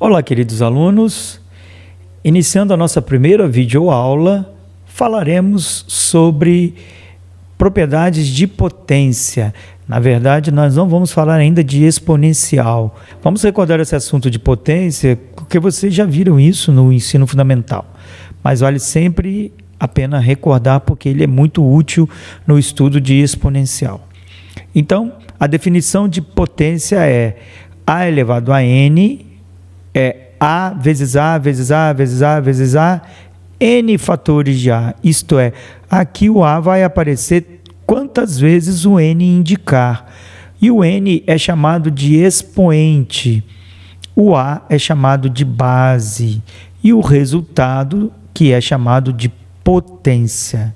Olá, queridos alunos. Iniciando a nossa primeira videoaula, falaremos sobre propriedades de potência. Na verdade, nós não vamos falar ainda de exponencial. Vamos recordar esse assunto de potência, porque vocês já viram isso no ensino fundamental. Mas vale sempre a pena recordar, porque ele é muito útil no estudo de exponencial. Então, a definição de potência é A elevado a N, é A vezes A, vezes A, vezes A, vezes A, N fatores de A. Isto é, aqui o A vai aparecer quantas vezes o N indicar. E o N é chamado de expoente. O A é chamado de base. E o resultado, que é chamado de potência.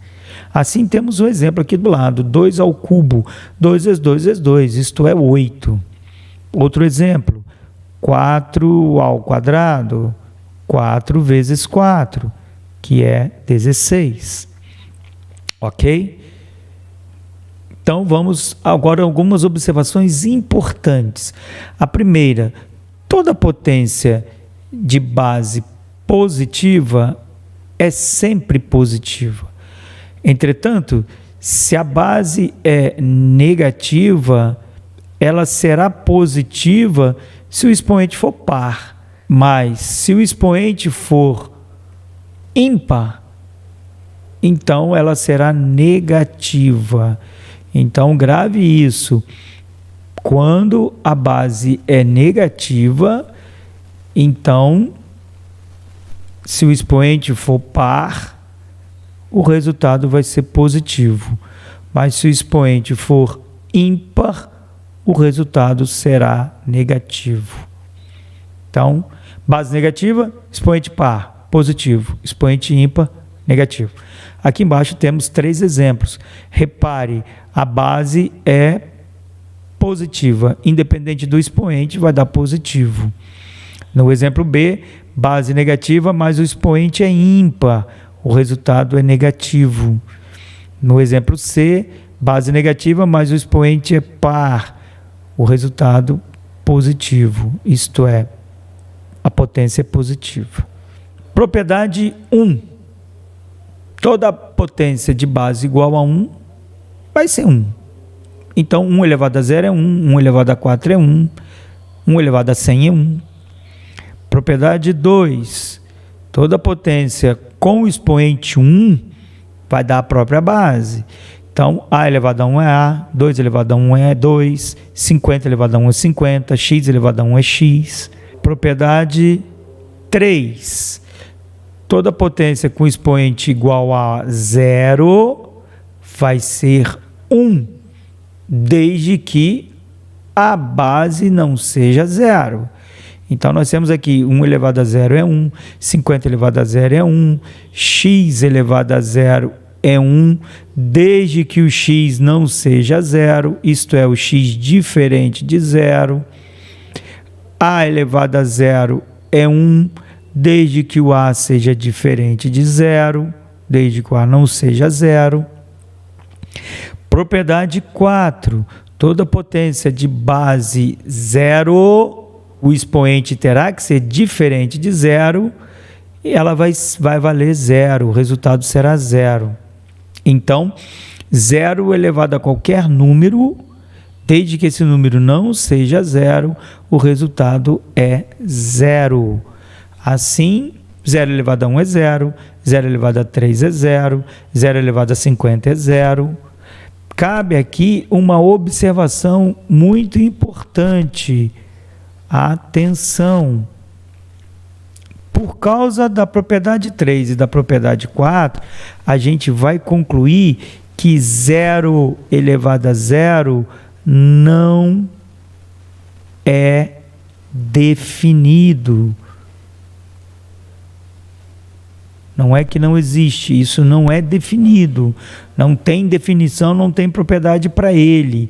Assim, temos um exemplo aqui do lado, 2 ao cubo, 2 vezes 2 vezes 2, isto é 8. Outro exemplo, 4 ao quadrado, 4 vezes 4, que é 16. Ok? Então, vamos agora a algumas observações importantes. A primeira, toda potência de base positiva é sempre positiva. Entretanto, se a base é negativa, ela será positiva se o expoente for par. Mas se o expoente for ímpar, então ela será negativa. Então, grave isso. Quando a base é negativa, então, se o expoente for par, o resultado vai ser positivo. Mas se o expoente for ímpar, o resultado será negativo. Então, base negativa, expoente par, positivo. Expoente ímpar, negativo. Aqui embaixo temos 3 exemplos. Repare, a base é positiva. Independente do expoente, vai dar positivo. No exemplo B, base negativa, mas o expoente é ímpar. O resultado é negativo. No exemplo C, base negativa, mas o expoente é par. O resultado positivo, isto é, a potência é positiva. Propriedade 1. Toda potência de base igual a 1 vai ser 1. Então, 1 elevado a 0 é 1, 1 elevado a 4 é 1, 1 elevado a 100 é 1. Propriedade 2. Toda potência com o expoente 1 vai dar a própria base. Então, A elevado a 1 é A, 2 elevado a 1 é 2, 50 elevado a 1 é 50, X elevado a 1 é X. Propriedade 3. Toda potência com expoente igual a 0 vai ser 1, desde que a base não seja 0. Então, nós temos aqui 1 elevado a 0 é 1, 50 elevado a 0 é 1, x elevado a 0 é 1, desde que o x não seja 0, isto é, o x diferente de 0. A elevado a 0 é 1, desde que o a seja diferente de 0, desde que o a não seja 0. Propriedade 4. Toda potência de base 0, o expoente terá que ser diferente de 0 e ela vai valer 0, o resultado será 0. Então, 0 elevado a qualquer número, desde que esse número não seja 0, o resultado é 0. Assim, 0 elevado a 1 é 0, 0 elevado a 3 é 0, 0 elevado a 50 é 0. Cabe aqui uma observação muito importante. Atenção! Por causa da propriedade 3 e da propriedade 4, a gente vai concluir que 0 elevado a 0 não é definido. Não é que não existe, isso não é definido. Não tem definição, não tem propriedade para ele.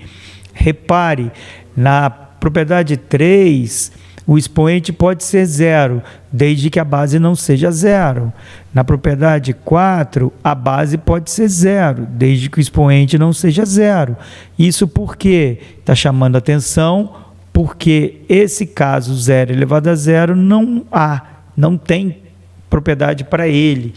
Repare, na propriedade 3, o expoente pode ser 0, desde que a base não seja 0. Na propriedade 4, a base pode ser 0, desde que o expoente não seja 0. Isso por quê? Está chamando a atenção porque esse caso 0 elevado a zero não tem propriedade para ele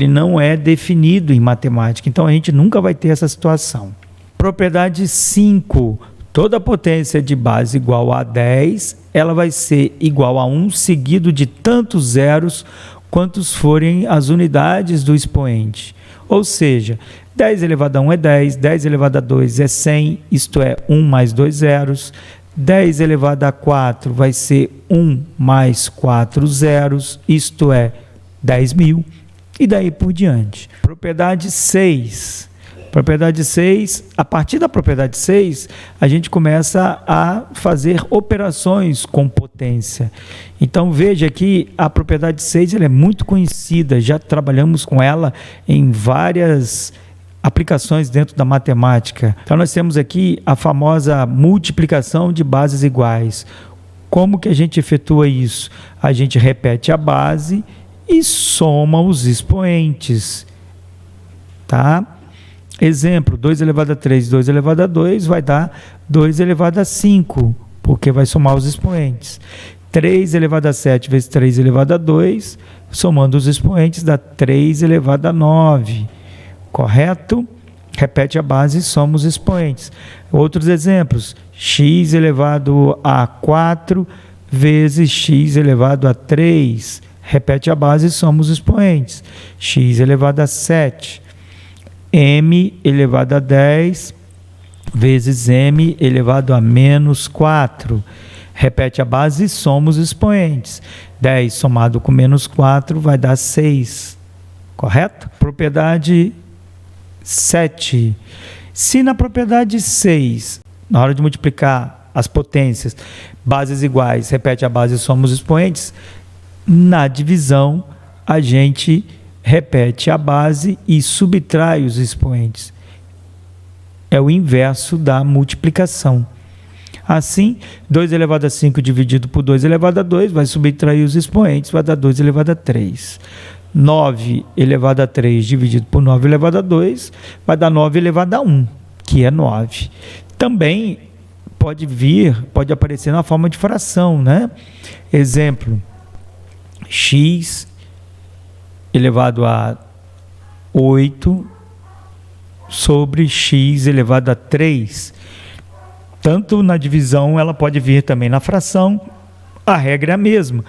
não é definido em matemática, então a gente nunca vai ter essa situação. Propriedade 5, toda potência de base igual a 10, ela vai ser igual a 1 seguido de tantos zeros quantos forem as unidades do expoente. Ou seja, 10 elevado a 1 é 10, 10 elevado a 2 é 100, isto é, 1 mais 2 zeros. 10 elevado a 4 vai ser 1 mais 4 zeros, isto é, 10.000, e daí por diante. Propriedade 6. Propriedade 6, a partir da propriedade 6, a gente começa a fazer operações com potência. Então veja que a propriedade 6 ela é muito conhecida, já trabalhamos com ela em várias aplicações dentro da matemática. Então nós temos aqui a famosa multiplicação de bases iguais. Como que a gente efetua isso? A gente repete a base e soma os expoentes, tá? Exemplo, 2 elevado a 3, 2 elevado a 2 vai dar 2 elevado a 5, porque vai somar os expoentes. 3 elevado a 7 vezes 3 elevado a 2, somando os expoentes, dá 3 elevado a 9, correto? Repete a base e soma os expoentes. Outros exemplos, x elevado a 4 vezes x elevado a 3, repete a base e soma os expoentes. X elevado a 7. M elevado a 10 vezes M elevado a menos 4. Repete a base e soma os expoentes. 10 somado com menos 4 vai dar 6. Correto? Propriedade 7. Se na propriedade 6, na hora de multiplicar as potências, bases iguais, repete a base e soma os expoentes, na divisão a gente repete a base e subtrai os expoentes. É o inverso da multiplicação. Assim, 2 elevado a 5 dividido por 2 elevado a 2 vai subtrair os expoentes, vai dar 2 elevado a 3. 9 elevado a 3 dividido por 9 elevado a 2 vai dar 9 elevado a 1, que é 9. Também pode aparecer na forma de fração, né? Exemplo, x elevado a 8 sobre x elevado a 3. Tanto na divisão, ela pode vir também na fração. A regra é a mesma.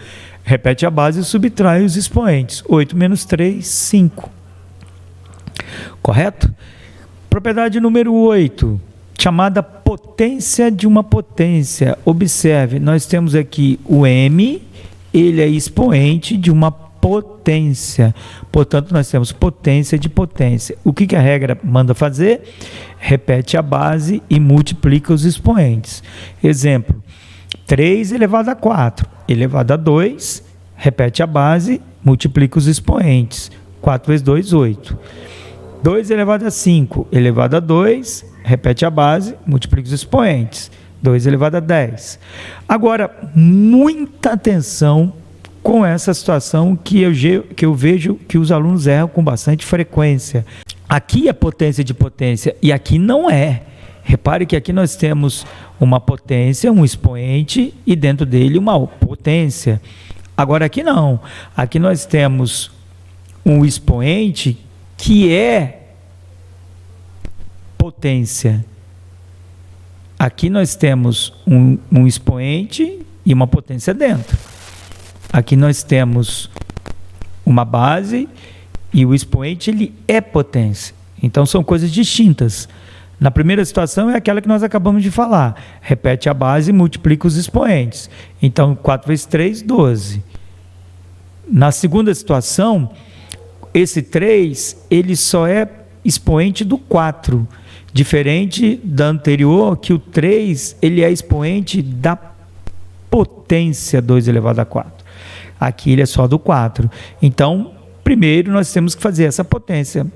Repete a base e subtrai os expoentes. 8 menos 3, 5. Correto? Propriedade número 8, chamada potência de uma potência. Observe, nós temos aqui o m, ele é expoente de uma potência. Portanto, nós temos potência de potência. O que a regra manda fazer? Repete a base e multiplica os expoentes. Exemplo, 3 elevado a 4 elevado a 2, repete a base, multiplica os expoentes. 4 vezes 2, 8. 2 elevado a 5 elevado a 2, repete a base, multiplica os expoentes. 2 elevado a 10. Agora, muita atenção com essa situação que eu vejo que os alunos erram com bastante frequência. Aqui é potência de potência e aqui não é. Repare que aqui nós temos uma potência, um expoente e dentro dele uma potência. Agora aqui não. Aqui nós temos um expoente que é potência. Aqui nós temos um expoente e uma potência dentro. Aqui nós temos uma base e o expoente ele é potência. Então são coisas distintas. Na primeira situação é aquela que nós acabamos de falar. Repete a base e multiplica os expoentes. Então 4 vezes 3, 12. Na segunda situação, esse 3 ele só é expoente do 4. Diferente da anterior, que o 3 ele é expoente da potência 2 elevado a 4. Aqui ele é só do 4. Então, primeiro nós temos que fazer essa potência.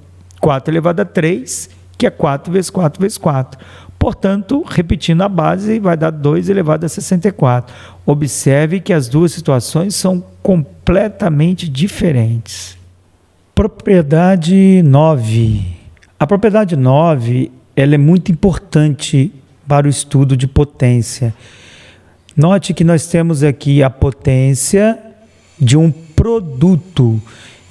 4 elevado a 3, que é 4 vezes 4 vezes 4. Portanto, repetindo a base, vai dar 2 elevado a 64. Observe que as duas situações são completamente diferentes. Propriedade 9. A propriedade 9 ela é muito importante para o estudo de potência. Note que nós temos aqui a potência de um produto.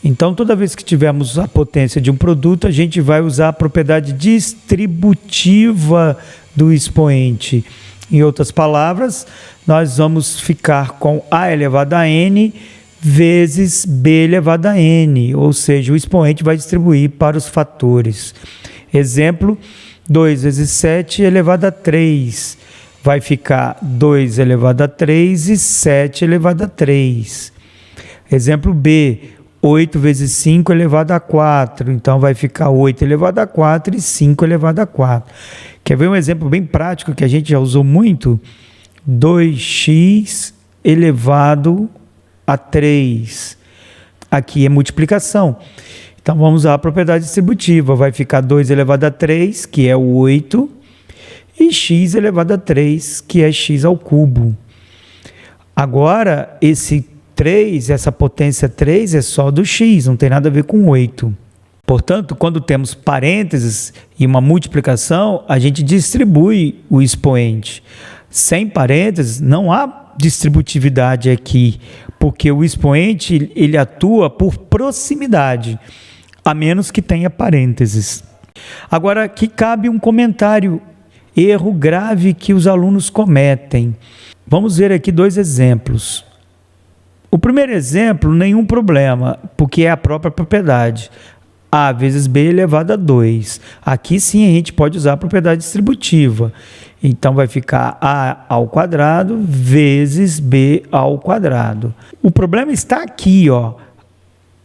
Então, toda vez que tivermos a potência de um produto, a gente vai usar a propriedade distributiva do expoente. Em outras palavras, nós vamos ficar com A elevado a N vezes B elevado a N, ou seja, o expoente vai distribuir para os fatores. Exemplo, 2 vezes 7 elevado a 3. Vai ficar 2 elevado a 3 e 7 elevado a 3. Exemplo B, 8 vezes 5 elevado a 4. Então, vai ficar 8 elevado a 4 e 5 elevado a 4. Quer ver um exemplo bem prático que a gente já usou muito? 2x elevado a 3. Aqui é multiplicação. Então, vamos usar a propriedade distributiva. Vai ficar 2 elevado a 3, que é 8, e x elevado a 3, que é x ao cubo. Agora, esse 3, essa potência 3 é só do x, não tem nada a ver com 8. Portanto, quando temos parênteses e uma multiplicação, a gente distribui o expoente. Sem parênteses, não há distributividade aqui, porque o expoente ele atua por proximidade, a menos que tenha parênteses. Agora, aqui cabe um comentário, erro grave que os alunos cometem. Vamos ver aqui 2 exemplos. O primeiro exemplo, nenhum problema, porque é a própria propriedade. A vezes B elevado a 2. Aqui sim a gente pode usar a propriedade distributiva. Então vai ficar A ao quadrado vezes B ao quadrado. O problema está aqui, ó.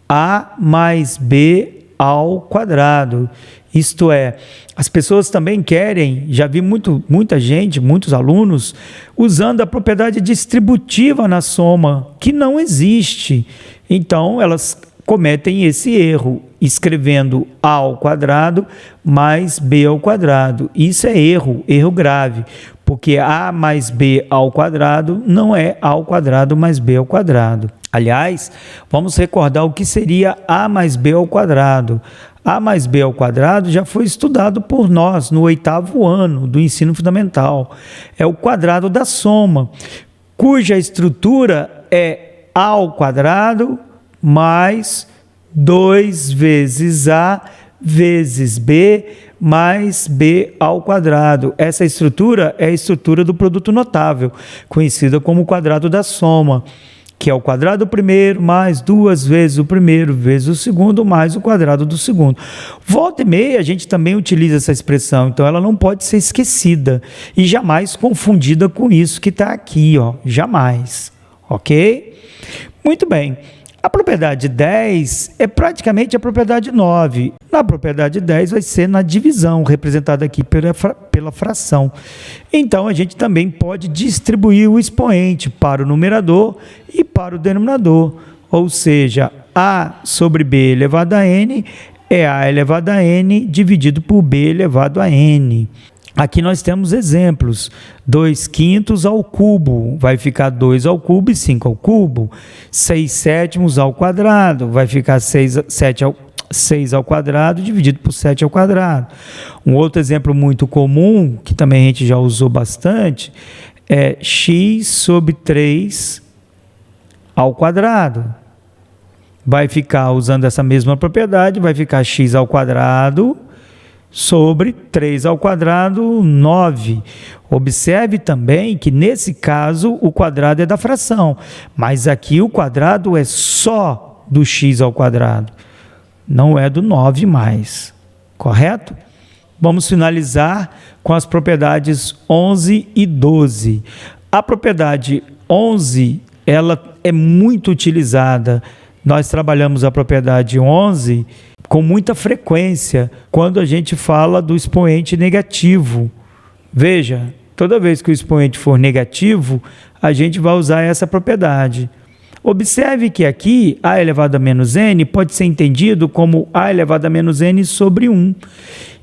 A mais B ao quadrado. Isto é, as pessoas também querem, já vi muita gente, muitos alunos, usando a propriedade distributiva na soma, que não existe. Então, elas cometem esse erro, escrevendo A ao quadrado mais B ao quadrado. Isso é erro grave, porque A mais B ao quadrado não é A ao quadrado mais B ao quadrado. Aliás, vamos recordar o que seria A mais B ao quadrado. A mais B ao quadrado já foi estudado por nós no 8º ano do ensino fundamental. É o quadrado da soma, cuja estrutura é A ao quadrado mais 2 vezes A vezes B mais B ao quadrado. Essa estrutura é a estrutura do produto notável, conhecida como quadrado da soma, que é o quadrado do primeiro mais 2 vezes o primeiro vezes o segundo mais o quadrado do segundo. Volta e meia a gente também utiliza essa expressão, então ela não pode ser esquecida e jamais confundida com isso que está aqui, ó, jamais, ok? Muito bem. A propriedade 10 é praticamente a propriedade 9. Na propriedade 10 vai ser na divisão, representada aqui pela fração. Então, a gente também pode distribuir o expoente para o numerador e para o denominador. Ou seja, A sobre B elevado a N é A elevado a N dividido por B elevado a N. Aqui nós temos exemplos, 2/5 ao cubo, vai ficar 2 ao cubo e 5 ao cubo. 6/7 ao quadrado, vai ficar 6 ao quadrado dividido por 7 ao quadrado. Um outro exemplo muito comum, que também a gente já usou bastante, é x sobre 3 ao quadrado. Vai ficar, usando essa mesma propriedade, vai ficar x ao quadrado sobre 3 ao quadrado, 9. Observe também que, nesse caso, o quadrado é da fração, mas aqui o quadrado é só do x ao quadrado, não é do 9 mais, correto? Vamos finalizar com as propriedades 11 e 12. A propriedade 11, ela é muito utilizada. Nós trabalhamos a propriedade 11 com muita frequência quando a gente fala do expoente negativo. Veja, toda vez que o expoente for negativo, a gente vai usar essa propriedade. Observe que aqui A elevado a menos N pode ser entendido como A elevado a menos N sobre 1.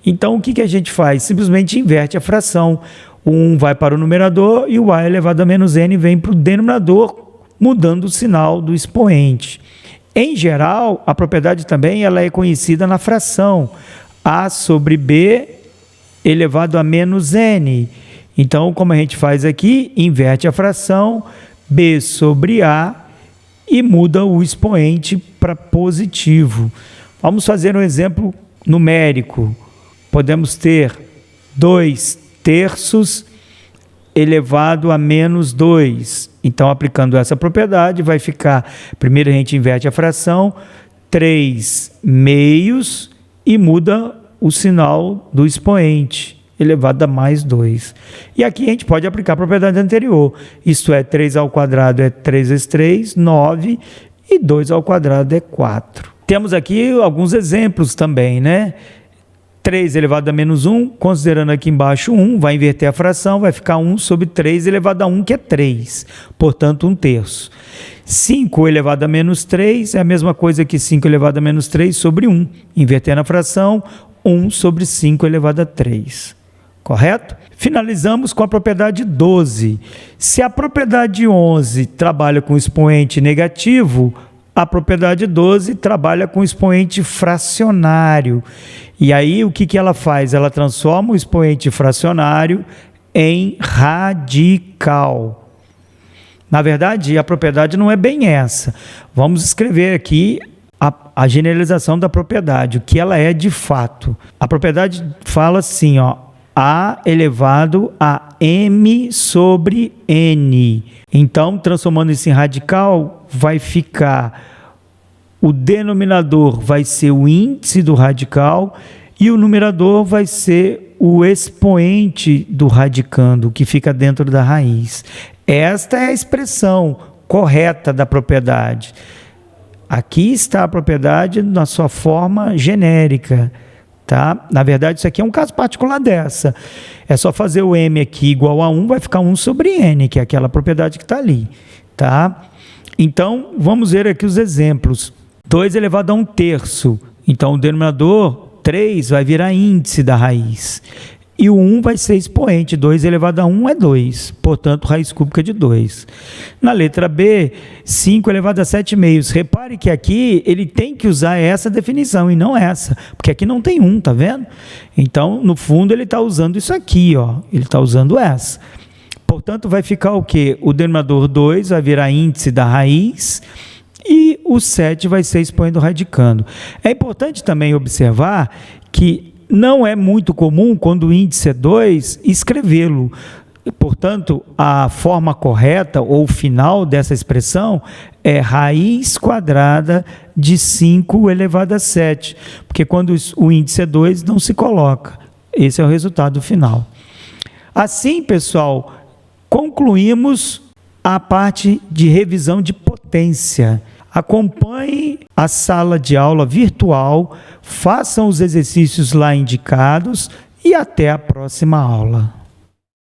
Então, o que a gente faz? Simplesmente inverte a fração. O 1 vai para o numerador e o A elevado a menos N vem para o denominador, mudando o sinal do expoente. Em geral, a propriedade também ela é conhecida na fração A sobre B elevado a menos N. Então, como a gente faz aqui, inverte a fração, B sobre A, e muda o expoente para positivo. Vamos fazer um exemplo numérico. Podemos ter 2/3 elevado a menos 2. Então, aplicando essa propriedade, vai ficar, primeiro a gente inverte a fração, 3/2 e muda o sinal do expoente, elevado a mais 2. E aqui a gente pode aplicar a propriedade anterior, isto é, 3 ao quadrado é 3 vezes 3, 9, e 2 ao quadrado é 4. Temos aqui alguns exemplos também, né? 3 elevado a menos 1, considerando aqui embaixo 1, vai inverter a fração, vai ficar 1 sobre 3 elevado a 1, que é 3, portanto 1/3. 5 elevado a menos 3 é a mesma coisa que 5 elevado a menos 3 sobre 1. Invertendo a fração, 1 sobre 5 elevado a 3. Correto? Finalizamos com a propriedade 12. Se a propriedade 11 trabalha com expoente negativo, a propriedade 12 trabalha com expoente fracionário. E aí, o que ela faz? Ela transforma o expoente fracionário em radical. Na verdade, a propriedade não é bem essa. Vamos escrever aqui a generalização da propriedade, o que ela é de fato. A propriedade fala assim, ó, A elevado a M sobre N. Então, transformando isso em radical, vai ficar, o denominador vai ser o índice do radical e o numerador vai ser o expoente do radicando, que fica dentro da raiz. Esta é a expressão correta da propriedade. Aqui está a propriedade na sua forma genérica. Tá? Na verdade, isso aqui é um caso particular dessa. É só fazer o M aqui igual a 1, vai ficar 1 sobre N, que é aquela propriedade que está ali. Tá? Então, vamos ver aqui os exemplos. 2 elevado a 1/3. Então, o denominador 3 vai virar índice da raiz. E o 1 vai ser expoente. 2 elevado a 1 é 2. Portanto, raiz cúbica de 2. Na letra B, 5 elevado a 7/2. Repare que aqui ele tem que usar essa definição e não essa. Porque aqui não tem 1, tá vendo? Então, no fundo, ele está usando isso aqui, ó. Ele está usando essa. Portanto, vai ficar o quê? O denominador 2 vai virar índice da raiz e o 7 vai ser expoente do radicando. É importante também observar que não é muito comum, quando o índice é 2, escrevê-lo. Portanto, a forma correta ou final dessa expressão é raiz quadrada de 5 elevado a 7. Porque quando o índice é 2, não se coloca. Esse é o resultado final. Assim, pessoal, concluímos a parte de revisão de potência. Acompanhe a sala de aula virtual, façam os exercícios lá indicados e até a próxima aula.